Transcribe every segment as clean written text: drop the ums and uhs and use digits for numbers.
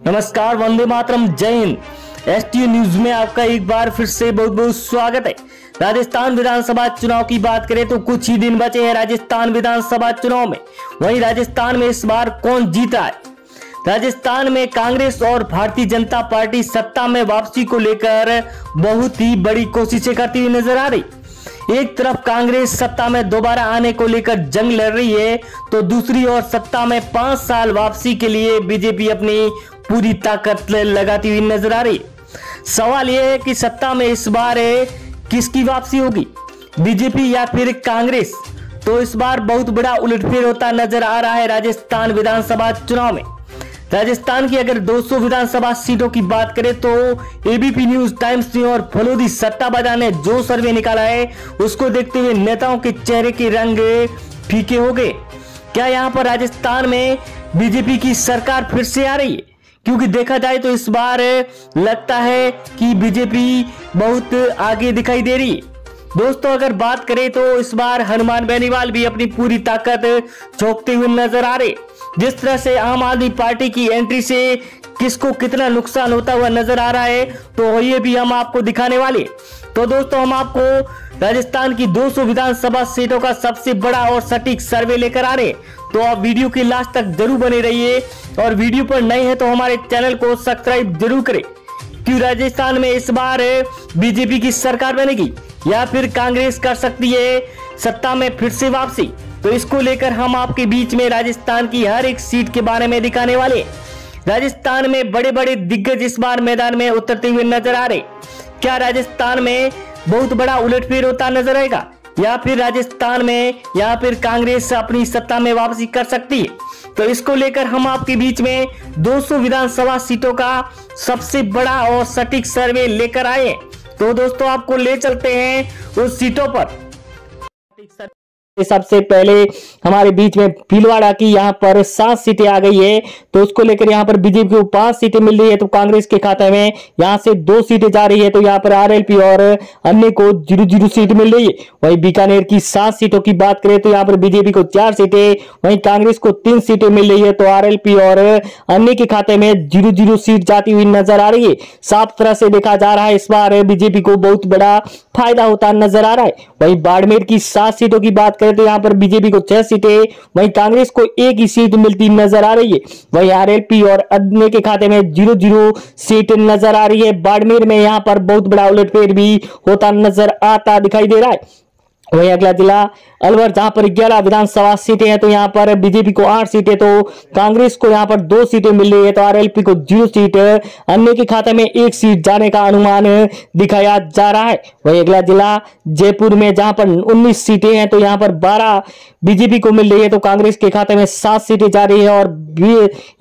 नमस्कार, वंदे मातरम, जय Hind. ST news में आपका एक बार फिर से बहुत बहुत स्वागत है। राजस्थान विधानसभा चुनाव की बात करें तो कुछ ही दिन बचे हैं राजस्थान विधानसभा चुनाव में। वहीं राजस्थान में इस बार कौन जीता है? राजस्थान में कांग्रेस और भारतीय जनता पार्टी सत्ता में वापसी को लेकर बहुत ही बड़ी कोशिशें करती हुई नजर आ रही। एक तरफ कांग्रेस सत्ता में दोबारा आने को लेकर जंग लड़ रही है, तो दूसरी ओर सत्ता में 5 साल वापसी के लिए बीजेपी अपनी पूरी ताकत लगाती हुई नजर आ रही है। सवाल यह है कि सत्ता में इस बार किसकी वापसी होगी, बीजेपी या फिर कांग्रेस? तो इस बार बहुत बड़ा उलटफेर होता नजर आ रहा है राजस्थान विधानसभा चुनाव में। राजस्थान की अगर 200 विधानसभा सीटों की बात करें तो एबीपी न्यूज, टाइम्स न्यूज और फलोदी सट्टाबाजार ने जो सर्वे निकाला है उसको देखते हुए नेताओं के चेहरे के रंग फीके हो गए। क्या यहाँ पर राजस्थान में बीजेपी की सरकार फिर से आ रही है? क्योंकि देखा जाए तो इस बार लगता है कि बीजेपी बहुत आगे दिखाई दे रही है। दोस्तों, अगर बात करें तो इस बार हनुमान बेनीवाल भी अपनी पूरी ताकत झोंकते हुए नजर आ रहे। जिस तरह से आम आदमी पार्टी की एंट्री से किसको कितना नुकसान होता हुआ नजर आ रहा है, तो ये भी हम आपको दिखाने वाले। तो दोस्तों, हम आपको राजस्थान की 200 विधानसभा सीटों का सबसे बड़ा और सटीक सर्वे लेकर आ रहे। तो आप वीडियो के लास्ट तक जरूर बने रहिए, और वीडियो पर नए हैं तो हमारे चैनल को सब्सक्राइब जरूर करें। क्यों राजस्थान में इस बार बीजेपी की सरकार बनेगी या फिर कांग्रेस कर सकती है सत्ता में फिर से वापसी? तो इसको लेकर हम आपके बीच में राजस्थान की हर एक सीट के बारे में दिखाने वाले। राजस्थान में बड़े बड़े दिग्गज इस बार मैदान में उतरते हुए नजर आ रहे। क्या राजस्थान में बहुत बड़ा उलटफेर होता नजर आएगा, या फिर राजस्थान में या फिर कांग्रेस अपनी सत्ता में वापसी कर सकती है? तो इसको लेकर हम आपके बीच में 200 विधानसभा सीटों का सबसे बड़ा और सटीक सर्वे लेकर आए। तो दोस्तों, आपको ले चलते हैं उस सीटों पर। सबसे पहले हमारे बीच में भीलवाड़ा की यहाँ पर 7 सीटें आ गई है, तो उसको लेकर यहाँ पर बीजेपी को 5 सीटें मिल रही है, तो कांग्रेस के खाते में यहाँ से 2 सीटें जा रही है, तो यहाँ पर आरएलपी और अन्य को 0-0 सीट मिल रही है। वहीं बीकानेर की 7 सीटों की बात करें तो यहाँ पर बीजेपी को 4 सीटें, वहीं कांग्रेस को 3 सीटें मिल रही है, तो आरएलपी और अन्य के खाते में 0-0 सीट जाती हुई नजर आ रही है। साफ तरह से देखा जा रहा है इस बार बीजेपी को बहुत बड़ा फायदा होता नजर आ रहा है। वहीं बाड़मेर की 7 सीटों की बात करें तो यहाँ पर बीजेपी को 6 सीटें, वहीं कांग्रेस को 1 ही सीट मिलती नजर आ रही है। वहीं आरएलपी और अन्य के खाते में 0-0 सीट नजर आ रही है। बाड़मेर में यहाँ पर बहुत बड़ा उलटफेर भी होता नजर आता दिखाई दे रहा है। वहीं अगला जिला अलवर, जहां पर 11 विधानसभा सीटें हैं, तो यहाँ पर बीजेपी को 8 सीटें, तो कांग्रेस को यहाँ पर 2 सीटें मिल रही है, तो आरएलपी को 0 सीट, अन्य के खाते में 1 सीट जाने का अनुमान दिखाया जा रहा है। वहीं अगला जिला जयपुर में, जहां पर 19 सीटें हैं, तो यहाँ पर 12 बीजेपी को मिल रही है, तो कांग्रेस के खाते में 7 सीटें जा रही है, और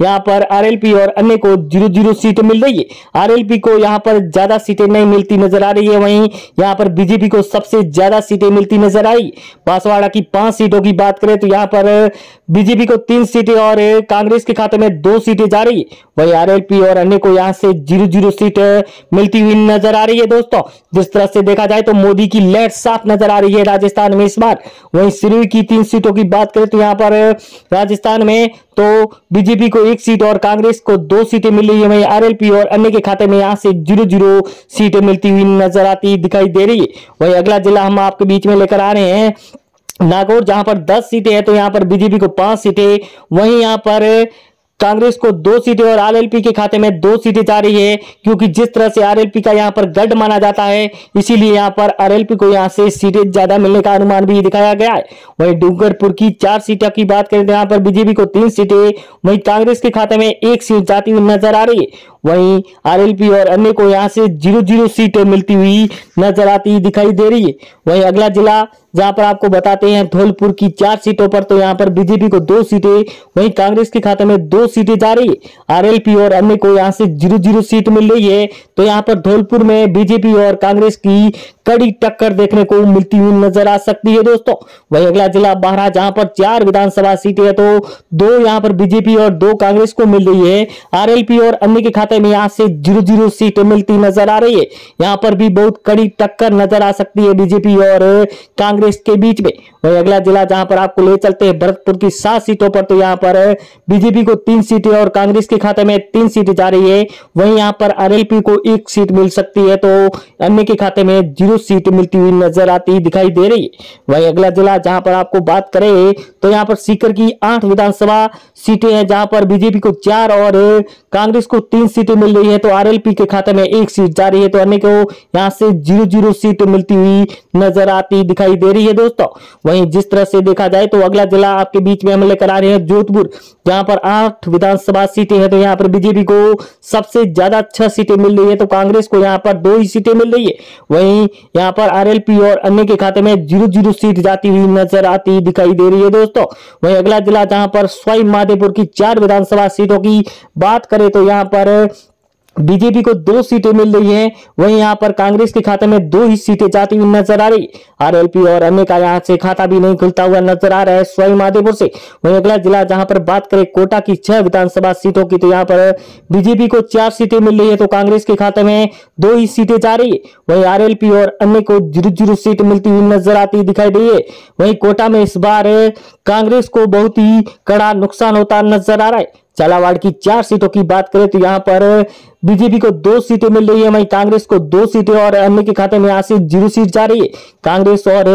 यहाँ पर आरएलपी और अन्य को 0-0 सीटें मिल रही है। आरएलपी को यहाँ पर ज्यादा सीटें नहीं मिलती नजर आ रही है, वहीं यहाँ पर बीजेपी को सबसे ज्यादा सीटें मिलती नजर आई। बांसवाड़ा की 5 सीटों की बात करें तो यहाँ पर बीजेपी को 3 सीटें और कांग्रेस के खाते में 2 सीटें जा रही है। वहीं आरएलपी और अन्य को यहाँ से 0-0 सीट मिलती हुई नजर आ रही है। दोस्तों, जिस तरह से देखा जाए तो मोदी की लहर साफ नजर आ रही है राजस्थान में इस बार। वहीं सिरोही की 3 सीटों की बात करें तो यहाँ पर राजस्थान में तो बीजेपी को 1 सीट और कांग्रेस को 2 सीटें मिल रही है। वहीं आरएलपी और अन्य के खाते में यहाँ से 0-0 सीटें मिलती हुई नजर आती दिखाई दे रही है। वहीं अगला जिला हम आपके बीच में लेकर आ रहे हैं नागौर, जहां पर 10 सीटें हैं, तो यहाँ पर बीजेपी को 5 सीटें, वहीं यहाँ पर कांग्रेस को 2 सीटें और आरएलपी के खाते में 2 सीटें जा रही है। क्योंकि जिस तरह से आरएलपी का यहाँ पर गढ़ माना जाता है, इसीलिए यहाँ पर आरएलपी को यहाँ से सीटें ज्यादा मिलने का अनुमान भी दिखाया गया है। वहीं डूंगरपुर की 4 सीटों की बात करें तो यहाँ पर बीजेपी को 3 सीटें, वहीं कांग्रेस के खाते में 1 सीट जाती हुई नजर आ रही है। वहीं आरएलपी और अन्य को यहाँ से 0-0 सीटें मिलती हुई नजर आती दिखाई दे रही है। वहीं अगला जिला जहां पर आपको बताते हैं धौलपुर की 4 सीटों पर, तो यहाँ पर बीजेपी को 2 सीटें, वहीं कांग्रेस के खाते में 2 सीटें जा रही है। आरएलपी और अन्य को यहाँ से 0-0 सीट मिल रही है, तो यहाँ पर धौलपुर में बीजेपी और कांग्रेस की कड़ी टक्कर देखने को मिलती हुई नजर आ सकती है। दोस्तों, वहीं अगला जिला बारह, जहां पर 4 विधानसभा सीटें है, तो 2 यहाँ पर बीजेपी और 2 कांग्रेस को मिल रही है। आरएलपी और अन्य के खाते में यहाँ से 0-0 सीटें मिलती नजर आ रही है। यहाँ पर भी बहुत कड़ी टक्कर नजर आ सकती है बीजेपी और कांग्रेस के बीच में। वहीं अगला जिला जहां पर आपको ले चलते हैं भरतपुर की 7 सीटों पर, तो यहां पर बीजेपी को 3 सीटें और कांग्रेस के खाते में 3 सीटें जा रही है। वहीं यहां पर आरएलपी को 1 सीट मिल सकती है, तो अन्य के खाते में 0 सीट मिलती हुई नजर आती दिखाई दे रही है। वहीं अगला जिला जहां पर आपको बात करें तो यहां पर सीकर की 8 विधानसभा सीटें हैं, जहां पर बीजेपी को 4 और कांग्रेस को 3 सीटें मिल रही है, तो आरएलपी के खाते में 1 सीट जा रही है, तो अन्य को यहां से 0-0 सीट मिलती हुई नजर आती दिखाई दे रही है दोस्तों। वहीं जिस तरह से देखा जाए तो अगला जिला आपके बीच में हम लेकर आ रहे हैं जोधपुर, जहां पर 8 विधानसभा सीटें हैं, तो यहां पर बीजेपी को सबसे ज्यादा 6 सीटें मिल रही है, तो कांग्रेस को यहां पर 2 ही सीटें मिल रही है। वहीं यहां पर आरएलपी और अन्य के खाते में 0-0 सीट जाती हुई नजर आती दिखाई दे रही है दोस्तों। वहीं अगला जिला जहां पर सवाई माधोपुर की 4 विधानसभा सीटों की बात करें तो यहां पर बीजेपी को 2 सीटें मिल रही हैं, वहीं यहां पर कांग्रेस के खाते में 2 ही सीटें जाती हुई नजर आ रही। आरएलपी और अन्य का यहां से खाता भी नहीं खुलता हुआ नजर आ रहा है सवाई माधोपुर से। वहीं अगला जिला जहां पर बात करें कोटा की 6 विधानसभा सीटों की, तो यहां पर बीजेपी को 4 सीटें मिल रही है, तो कांग्रेस के खाते में 2 ही सीटें जा रही है। वहीं आरएलपी और अन्य को 0-0 सीट मिलती हुई नजर आती दिखाई दे रही है। वहीं कोटा में इस बार कांग्रेस को बहुत ही कड़ा नुकसान होता नजर आ रहा है। झालावाड़ की 4 सीटों की बात करें तो यहां पर बीजेपी को 2 सीटें मिल रही है, वहीं कांग्रेस को 2 सीटें और अन्य के खाते में यहां से 0 सीट जा रही है। कांग्रेस और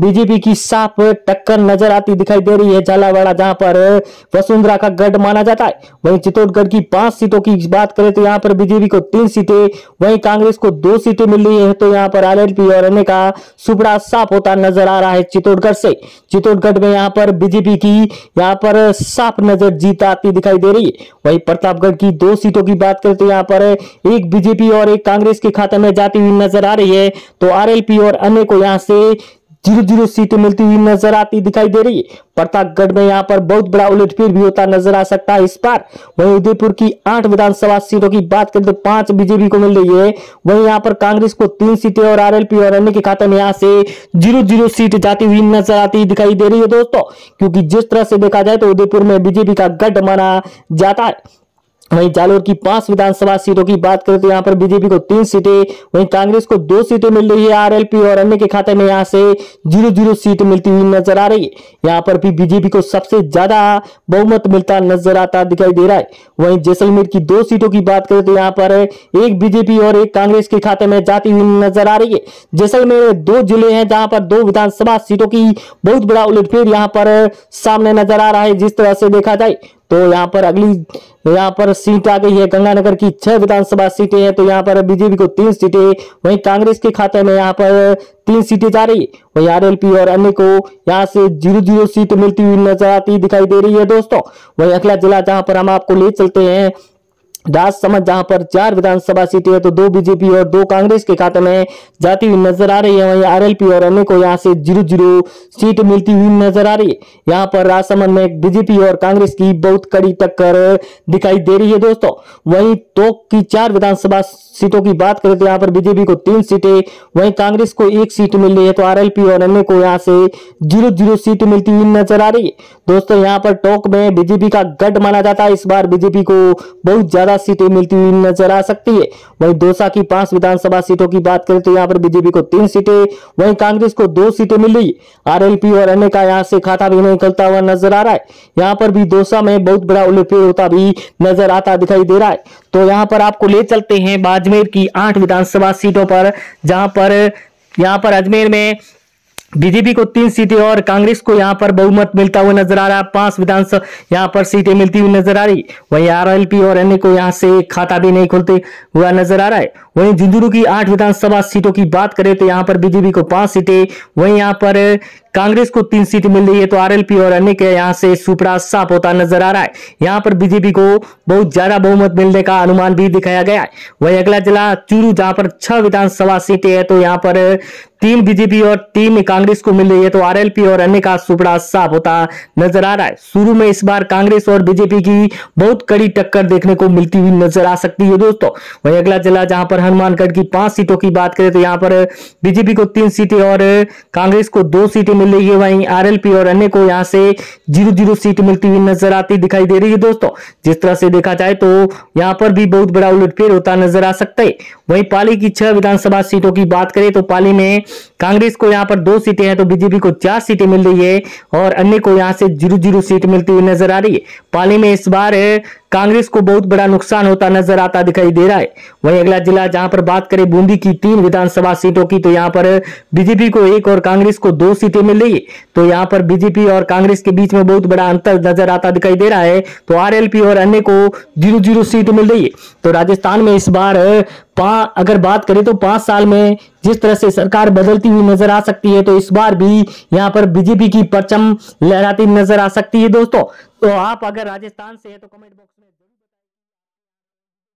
बीजेपी की साफ टक्कर नजर आती दिखाई दे रही है झालावाड़ा, जहां पर वसुंधरा का गढ़ माना जाता है। वहीं चित्तौड़गढ़ की 5 सीटों की बात करें तो यहां पर बीजेपी को 3 सीटें, वहीं कांग्रेस को 2 सीटें मिल रही है, तो यहां पर आरएलपी और अन्य का सुपड़ा साफ होता नजर आ रहा है चित्तौड़गढ़ से। चित्तौड़गढ़ में यहां पर बीजेपी की यहां पर साफ नजर जीत आती दिखाई दे रही है। वहीं प्रतापगढ़ की 2 सीटों की बात करें तो यहां पर एक बीजेपी और एक कांग्रेस के खाते में जाती हुई नजर आ रही है, तो आरएलपी और अन्य को यहां से 0-0 सीटें मिलती हुई नजर आती दिखाई दे रही है। प्रतापगढ़ में यहां पर बहुत बड़ा उलटफेर भी होता नजर आ सकता है इस बार। वहीं उदयपुर की 8 विधानसभा सीटों की बात करें तो 5 बीजेपी को मिल रही है, वहीं यहां पर कांग्रेस को 3 सीटें और आरएलपी और अन्य के खाते में यहां से 0-0 सीट जाती हुई नजर आती दिखाई दे रही है दोस्तों। क्योंकि जिस तरह से देखा जाए तो उदयपुर में बीजेपी का गढ़ माना जाता है। वहीं जालोर की 5 विधानसभा सीटों की बात करें तो यहां पर बीजेपी को 3 सीटें, वहीं कांग्रेस को 2 सीटें मिल रही है, आरएलपी और अन्य के खाते में यहां से 0-0 सीट मिलती हुई नजर आ रही है। यहां पर भी बीजेपी को सबसे ज्यादा बहुमत मिलता नजर आता दिखाई दे रहा है। वहीं जैसलमेर की 2 सीटों की बात करें तो यहां पर एक बीजेपी और एक कांग्रेस के खाते में जाती हुई नजर आ रही है। जैसलमेर में 2 जिले हैं जहां पर 2 विधानसभा सीटों की बहुत बड़ा उलटफेर यहां पर सामने नजर आ रहा है। जिस तरह से देखा जाए तो यहां पर अगली यहां पर सीट आ गई है गंगानगर की 6 विधानसभा सीटें हैं, तो यहां पर बीजेपी को 3 सीटें, वहीं कांग्रेस के खाते में यहां पर 3 सीटें जा रही है। वहीं आरएलपी और अन्य को यहां से 0-0 सीट मिलती हुई नजर आती दिखाई दे रही है दोस्तों। वहीं अगला जिला जहां पर हम आपको ले चलते हैं राजसमंद, जहां पर 4 विधानसभा सीटें है, तो 2 बीजेपी और 2 कांग्रेस के खाते में जाती हुई नजर आ रही है। वहीं आरएलपी और अन्य को यहां से 0-0 सीट मिलती हुई नजर आ रही है। यहां पर राजसमंद में बीजेपी और कांग्रेस की बहुत कड़ी टक्कर दिखाई दे रही है दोस्तों। वहीं टोंक की 4 विधानसभा सीटों की बात करें तो यहां पर बीजेपी को 3 सीटें, वहीं कांग्रेस को 1 सीट मिल रही है, तो आरएलपी और अन्य को यहां से 0-0 सीट मिलती हुई नजर आ रही है। दोस्तों यहां पर टोंक में बीजेपी का गढ़ माना जाता है, इस बार बीजेपी को बहुत ज्यादा सीटें मिलती हुई नजर आ सकती है। वहीं दौसा की 5 विधानसभा सीटों की बात करें तो यहां पर बीजेपी को 3 सीटें, वहीं कांग्रेस को 2 सीटें मिल रही है। आरएलपी और अन्य का यहां से खाता भी नहीं खुलता हुआ नजर आ रहा है। यहां पर भी दौसा में बहुत बड़ा उलटफेर होता भी नजर आता दिखाई दे रहा है। तो यहां पर आपको ले चलते हैं बाड़मेर की 8 विधानसभा सीटों पर, जहां पर यहां पर अजमेर में बीजेपी को 3 सीटें और कांग्रेस को यहां पर बहुमत मिलता हुआ नजर आ रहा है। 5 विधानसभा यहां पर सीटें मिलती हुई नजर आ रही। वहीं आरएलपी और अन्य को यहां से खाता भी नहीं खुलते हुआ नजर आ रहा है। वहीं झुंझुनू की 8 विधानसभा सीटों की बात करें तो यहां पर बीजेपी को 5 सीटें, वहीं यहां पर कांग्रेस को 3 सीटें मिल रही है, तो आरएलपी और अन्य के यहां से सुपड़ा साफ होता नजर आ रहा है। यहां पर बीजेपी को बहुत ज्यादा बहुमत मिलने का अनुमान भी दिखाया गया है। वहीं अगला जिला चूरू, जहां पर 6 विधानसभा सीटें है, तो यहां पर 3 बीजेपी और 3 कांग्रेस को मिल रही है, तो आरएलपी और अन्य का सुपड़ा साफ होता नजर आ रहा है। शुरू में इस बार कांग्रेस और बीजेपी की बहुत कड़ी टक्कर देखने को मिलती हुई नजर आ सकती है दोस्तों। वहीं अगला जिला जहां पर हनुमानगढ़ की 5 सीटों की बात करें तो यहां पर बीजेपी को 3 सीटें और कांग्रेस को 2 सीटें मिल रही है। वहीं आरएलपी और अन्य को यहां से 0-0 सीट मिलती हुई नजर आती दिखाई दे रही है दोस्तों। जिस तरह से देखा जाए तो यहां पर भी बहुत बड़ा उलटफेर होता नजर आ सकता है। वहीं पाली की 6 विधानसभा सीटों की बात करें तो पाली में कांग्रेस को यहाँ पर 2 सीटें हैं तो बीजेपी को 4 सीटें मिल रही है और अन्य को यहाँ से 0-0 सीट मिलती हुई नजर आ रही है। पाली में इस बार कांग्रेस को बहुत बड़ा नुकसान होता नजर आता दिखाई दे रहा है। वहीं अगला जिला जहां पर बात करें बूंदी की 3 विधानसभा सीटों की, तो यहां पर बीजेपी को 1 और कांग्रेस को 2 सीटें मिल रही है। तो यहां पर बीजेपी और कांग्रेस के बीच में बहुत बड़ा अंतर नजर आता दिखाई दे रहा है। तो आरएलपी और अन्य को 0-0 सीट मिल रही है। तो राजस्थान में इस बार अगर बात करें तो 5 साल में जिस तरह से सरकार बदलती हुई नजर आ सकती है, तो इस बार भी यहां पर बीजेपी की परचम लहराती नजर आ सकती है दोस्तों। तो आप अगर राजस्थान से है तो कमेंट बॉक्स